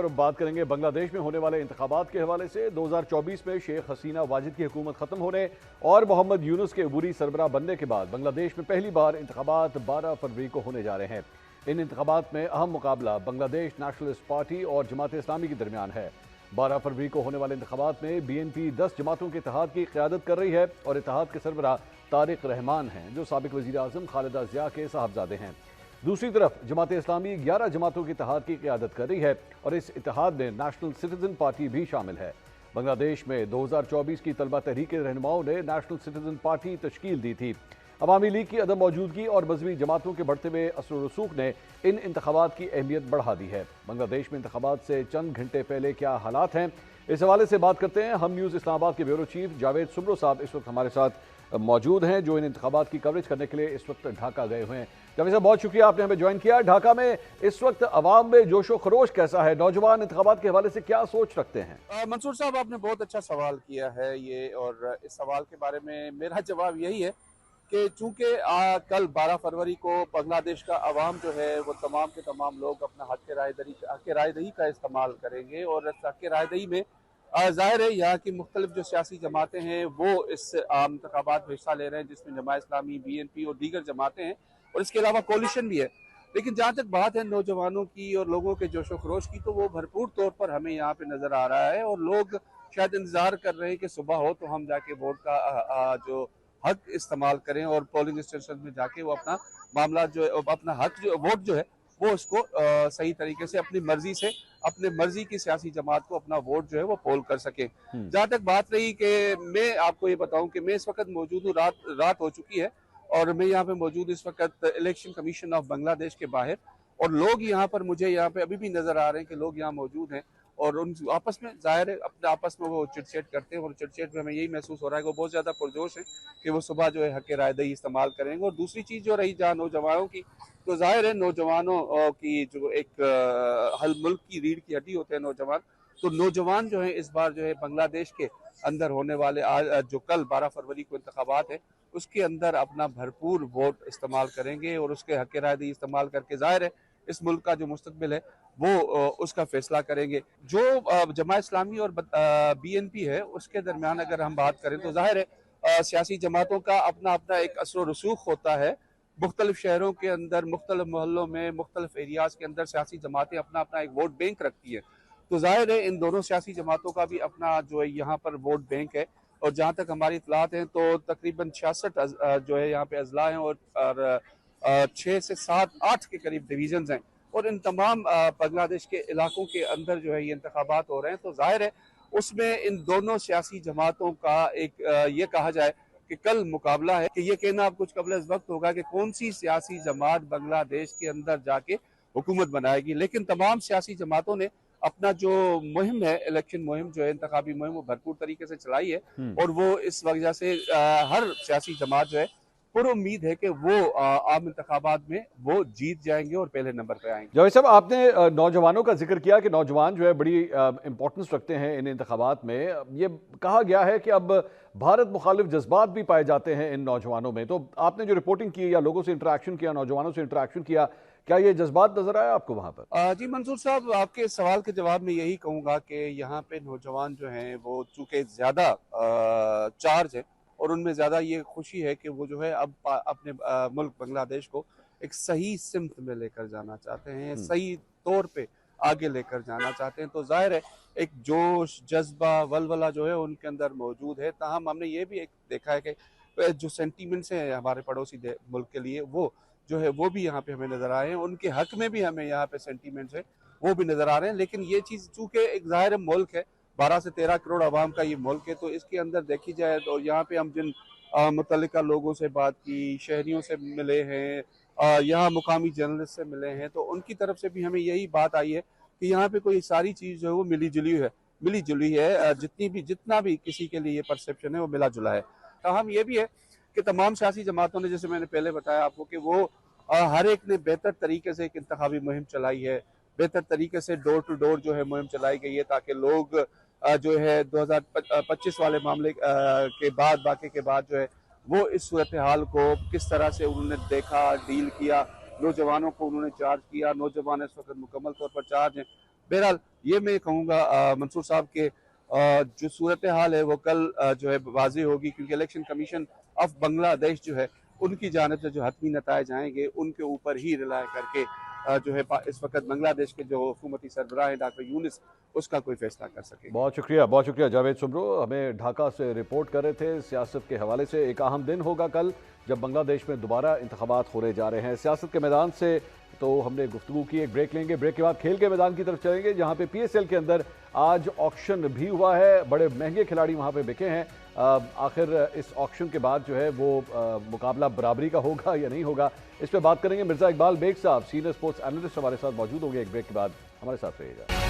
अब बात करेंगे बांग्लादेश में होने वाले इंतखाबात के हवाले से। 2024 में शेख हसीना वाजिद की हुकूमत खत्म होने और मोहम्मद यूनुस के अबूरी सरबराह बनने के बाद बांग्लादेश में पहली बार इंतखाबात 12 फरवरी को होने जा रहे हैं। इन इंतखाबात में अहम मुकाबला बांग्लादेश नेशनलिस्ट पार्टी और जमात इस्लामी के दरमियान है। 12 फरवरी को होने वाले इंतखाबात में BNP 10 जमातों के इत्तेहाद की क़यादत कर रही है और इत्तेहाद के सरबराह तारिक रहमान हैं, जो साबिक वज़ीर आज़म खालिदा ज़िया के साहबजादे हैं। दूसरी तरफ जमात इस्लामी 11 जमातों के इत्तेहाद की क़यादत कर रही है और इस इत्तेहाद में नेशनल सिटीजन पार्टी भी शामिल है। बांग्लादेश में 2024 की तलबा तहरीक के रहनुमाओं ने नेशनल सिटीजन पार्टी तश्कील दी थी। अवामी लीग की अदम मौजूदगी और मजहबी जमातों के बढ़ते हुए असर रसूख ने इन इंतखाबात की अहमियत बढ़ा दी है। बांग्लादेश में इंतखाबात से चंद घंटे पहले क्या हालात हैं, इस हवाले से बात करते हैं। हम न्यूज़ इस्लामाबाद के ब्यूरो चीफ जावेद सुमरो साहब इस वक्त हमारे साथ मौजूद हैं, जो इन इंतखाबात की कवरेज करने के लिए इस वक्त ढाका गए हुए हैं। जावेद साहब, बहुत शुक्रिया आपने हमें ज्वाइन किया। ढाका में इस वक्त अवाम में जोशो खरोश कैसा है? नौजवान इंतखाबात के हवाले से क्या सोच रखते हैं? मंसूर साहब, आपने बहुत अच्छा सवाल किया है ये, और इस सवाल के बारे में मेरा जवाब यही है कि चूंकि कल 12 फरवरी को बांग्लादेश का अवाम जो है वो तमाम के तमाम लोग अपना हक रायदही का इस्तेमाल करेंगे, और इस हक रायदही में ज़ाहिर है यहाँ की मुख्तलिफ जो सियासी जमातें हैं वो इस आम इंतखाबात में हिस्सा ले रहे हैं, जिसमें जमात इस्लामी, BNP और दीगर जमातें हैं, और इसके अलावा कोलिशन भी है। लेकिन जहाँ तक बात है नौजवानों की और लोगों के जोशो खरोश की, तो वो भरपूर तौर पर हमें यहाँ पे नज़र आ रहा है, और लोग शायद इंतज़ार कर रहे हैं कि सुबह हो तो हम जाके वोट का जो हक इस्तेमाल करें और पोलिंग स्टेशन में जाके वो अपना मामला जो अपना हक जो वोट जो है वो उसको सही तरीके से अपनी मर्जी से अपने मर्जी की सियासी जमात को अपना वोट जो है वो पोल कर सके। जहाँ तक बात रही कि मैं आपको ये बताऊं कि मैं इस वक्त मौजूद हूँ, रात हो चुकी है और मैं यहाँ पे मौजूद इस वक्त इलेक्शन कमीशन ऑफ बांग्लादेश के बाहर, और लोग यहाँ पर मुझे यहाँ पे अभी भी नजर आ रहे हैं कि लोग यहाँ मौजूद हैं, और उन आपस में ज़ाहिर है अपने आपस में वो चिटचेट करते हैं, और चिटचेट में हमें यही महसूस हो रहा है कि वो बहुत ज़्यादा पुरजोश है कि वो सुबह जो है हक रायदही इस्तेमाल करेंगे। और दूसरी चीज़ जो रही जहाँ नौजवानों की, तो जाहिर है नौजवानों की जो एक हल मुल्क की रीढ़ की हड्डी होते हैं नौजवान, तो नौजवान जो है इस बार जो है बांग्लादेश के अंदर होने वाले जो कल 12 फरवरी को इंतखाबात है उसके अंदर अपना भरपूर वोट इस्तेमाल करेंगे, और उसके हक रायदही इस्तेमाल करके ज़ाहिर है इस मुल्क का जो मुस्तकबिल है वो उसका फैसला करेंगे। जो जमात इस्लामी और BNP है उसके दरमियान अगर हम बात करें तो जाहिर है सियासी जमातों का अपना अपना एक असर रसूख होता है। मुख्तलिफ शहरों के अंदर, मुख्तलिफ मोहल्लों में, मुख्तलिफ एरियाज़ के अंदर सियासी जमातें अपना अपना एक वोट बैंक रखती है, तो जाहिर है इन दोनों सियासी जमातों का भी अपना जो है यहाँ पर वोट बैंक है। और जहाँ तक हमारी इतलात हैं तो तकरीबन 66 जो है यहाँ पे अजला हैं, और 6 से 7-8 के करीब डिवीजन हैं, और इन तमाम बांग्लादेश के इलाकों के अंदर जो है ये इंतखाबात हो रहे हैं। तो जाहिर है उसमें इन दोनों सियासी जमातों का एक ये कहा जाए कि कल मुकाबला है, कि ये कहना अब कुछ कबल इस वक्त होगा कि कौन सी सियासी जमात बांग्लादेश के अंदर जाके हुकूमत बनाएगी। लेकिन तमाम सियासी जमातों ने अपना जो मुहिम है, इलेक्शन मुहिम जो है, इंतखाबी मुहिम, वो भरपूर तरीके से चलाई है, और वो इस वजह से हर सियासी जमात जो है पूरी उम्मीद है कि वो आम इंतखाबात में वो जीत जाएंगे और पहले नंबर पे आएंगे। जावेद साहब, आपने नौजवानों का जिक्र किया कि नौजवान जो है बड़ी इंपॉर्टेंस रखते हैं इन इंतखाबात में। ये कहा गया है कि अब भारत मुखालिफ जज्बात भी पाए जाते हैं इन नौजवानों में, तो आपने जो रिपोर्टिंग की या लोगों से इंटरेक्शन किया, नौजवानों से इंटरेक्शन किया, क्या ये जज्बात नजर आया आपको वहां पर? जी मंसूर साहब, आपके सवाल के जवाब में यही कहूँगा कि यहाँ पे नौजवान जो हैं वो चूँकि ज़्यादा चार्ज है, और उनमें ज़्यादा ये खुशी है कि वो जो है अब अपने मुल्क बांग्लादेश को एक सही सिमत में लेकर जाना चाहते हैं, सही तौर पे आगे लेकर जाना चाहते हैं। तो जाहिर है एक जोश, जज्बा, वलवला जो है उनके अंदर मौजूद है। ताहम हमने ये भी एक देखा है कि जो सेंटीमेंट्स हैं हमारे पड़ोसी मुल्क के लिए, वो जो है वो भी यहाँ पे हमें नजर आए हैं, उनके हक में भी हमें यहाँ पे सेंटीमेंट्स है वो भी नजर आ रहे हैं। लेकिन ये चीज़ चूँकि एक ज़ाहिर मुल्क है, 12 से 13 करोड़ आवाम का ये मुल्क है, तो इसके अंदर देखी जाए तो यहाँ पे हम जिन मुतल्लिका लोगों से बात की, शहरियों से मिले हैं, यहाँ मुकामी जर्नलिस्ट से मिले हैं, तो उनकी तरफ से भी हमें यही बात आई है कि यहाँ पे कोई सारी चीज़ जो है वो मिली जुली है। जितना भी किसी के लिए ये परसेप्शन है वो मिला जुला है। हम ये भी है कि तमाम सियासी जमातों ने, जैसे मैंने पहले बताया आपको, कि वो हर एक ने बेहतर तरीके से एक इंतखाबी मुहिम चलाई है, बेहतर तरीके से डोर टू डोर जो है मुहिम चलाई गई है, ताकि लोग जो है 2025 वाले मामले के बाद, वाक़े के बाद जो है वो इस सूरत हाल को किस तरह से उन्होंने देखा, डील किया, नौजवानों को उन्होंने चार्ज किया। नौजवान इस वक्त मुकम्मल तौर पर चार्ज हैं, बहरहाल ये मैं कहूँगा मंसूर साहब के जो सूरत हाल है वो कल जो है वाज़ेह होगी, क्योंकि इलेक्शन कमीशन ऑफ बांग्लादेश जो है उनकी जानिब से जो हतमी नताइज आएंगे उनके ऊपर ही रिलाय करके जो है इस वक्त बांग्लादेश के जो हुकूमती सरबराह हैं डॉक्टर यूनिस उसका कोई फैसला कर सके। बहुत शुक्रिया जावेद सुमरो, हमें ढाका से रिपोर्ट कर रहे थे। सियासत के हवाले से एक अहम दिन होगा कल, जब बांग्लादेश में दोबारा इंतखाबात होने जा रहे हैं। सियासत के मैदान से तो हमने गुफ्तगू की, एक ब्रेक लेंगे, ब्रेक के बाद खेल के मैदान की तरफ चलेंगे, जहां पे PSL के अंदर आज ऑक्शन भी हुआ है। बड़े महंगे खिलाड़ी वहां पे बिके हैं। आखिर इस ऑक्शन के बाद जो है वो मुकाबला बराबरी का होगा या नहीं होगा, इस पर बात करेंगे। मिर्जा इकबाल बेग साहब, सीनियर स्पोर्ट्स एनालिस्ट, हमारे साथ मौजूद होंगे एक ब्रेक के बाद। हमारे साथ रहिएगा।